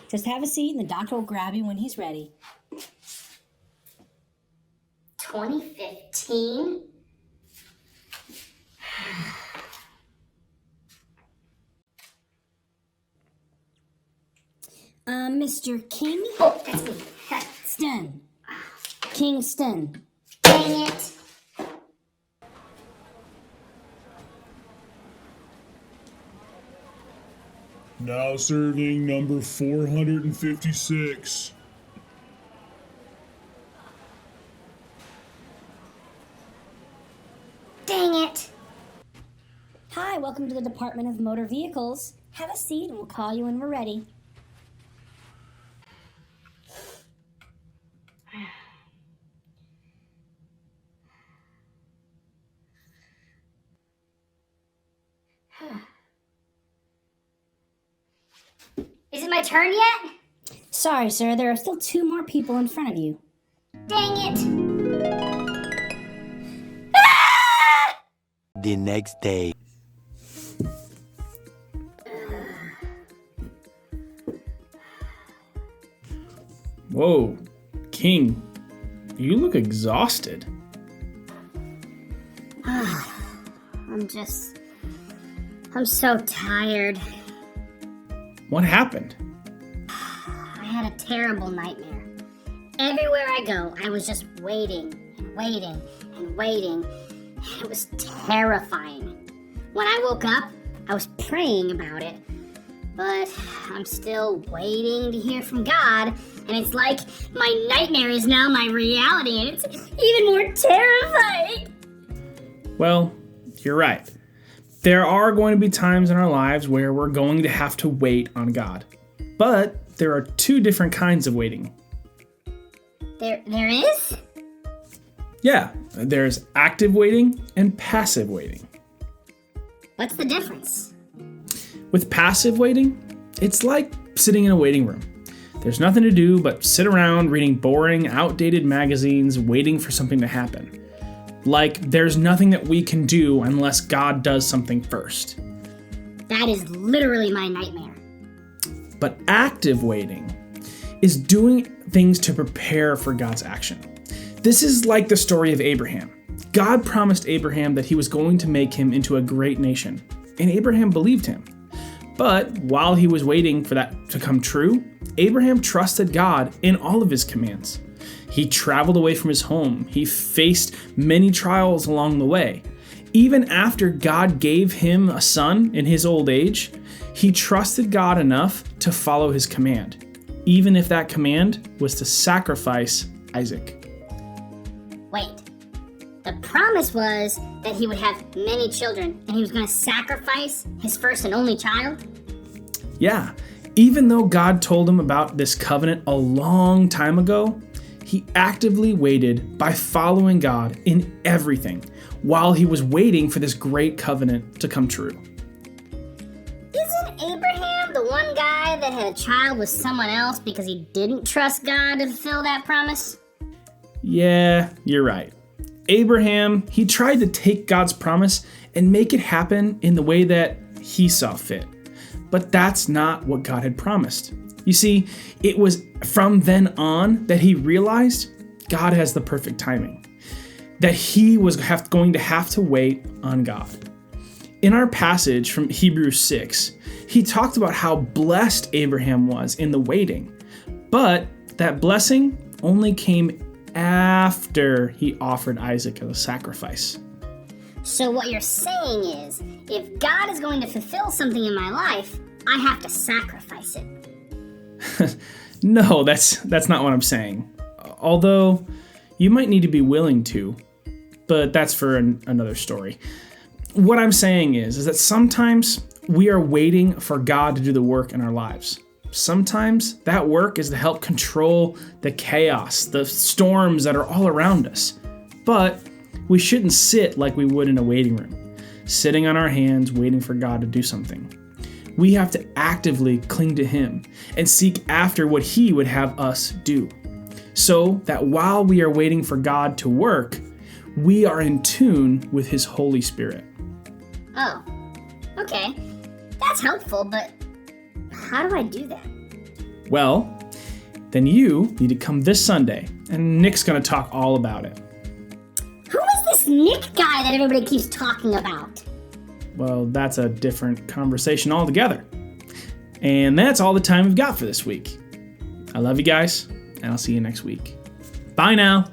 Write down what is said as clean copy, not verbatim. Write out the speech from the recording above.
Just have a seat and the doctor will grab you when he's ready. 2015? Mr. King? Oh, that's me. Ston. Kingston. Dang it. Now serving number 456. Dang it. Hi, welcome to the Department of Motor Vehicles. Have a seat and we'll call you when we're ready. Is it my turn yet? Sorry, sir, there are still 2 more people in front of you. Dang it. The next day. Whoa, King, you look exhausted. I'm so tired. What happened? I had a terrible nightmare. Everywhere I go, I was just waiting and waiting and waiting. It was terrifying. When I woke up, I was praying about it. But I'm still waiting to hear from God, and it's like my nightmare is now my reality, and it's even more terrifying. Well, you're right. There are going to be times in our lives where we're going to have to wait on God. But there are 2 different kinds of waiting. There is? Yeah, there's active waiting and passive waiting. What's the difference? With passive waiting, it's like sitting in a waiting room. There's nothing to do but sit around reading boring, outdated magazines, waiting for something to happen. Like, there's nothing that we can do unless God does something first. That is literally my nightmare. But active waiting is doing things to prepare for God's action. This is like the story of Abraham. God promised Abraham that he was going to make him into a great nation, and Abraham believed him. But while he was waiting for that to come true, Abraham trusted God in all of his commands. He traveled away from his home. He faced many trials along the way. Even after God gave him a son in his old age, he trusted God enough to follow his command, even if that command was to sacrifice Isaac. Wait, the promise was that he would have many children, and he was going to sacrifice his first and only child? Yeah, even though God told him about this covenant a long time ago, he actively waited by following God in everything while he was waiting for this great covenant to come true. Isn't Abraham the one guy that had a child with someone else because he didn't trust God to fulfill that promise? Yeah, you're right. Abraham, he tried to take God's promise and make it happen in the way that he saw fit. But that's not what God had promised. You see, it was from then on that he realized God has the perfect timing, that he was going to have to wait on God. In our passage from Hebrews 6, he talked about how blessed Abraham was in the waiting, but that blessing only came after he offered Isaac as a sacrifice. So what you're saying is, if God is going to fulfill something in my life, I have to sacrifice it. No, that's not what I'm saying. Although, you might need to be willing to, but that's for another story. What I'm saying is that sometimes we are waiting for God to do the work in our lives. Sometimes that work is to help control the chaos, the storms that are all around us. But we shouldn't sit like we would in a waiting room, sitting on our hands waiting for God to do something. We have to actively cling to Him and seek after what He would have us do, so that while we are waiting for God to work, we are in tune with His Holy Spirit. Oh, okay. That's helpful, but how do I do that? Well, then you need to come this Sunday, and Nick's going to talk all about it. Who is this Nick guy that everybody keeps talking about? Well, that's a different conversation altogether. And that's all the time we've got for this week. I love you guys, and I'll see you next week. Bye now.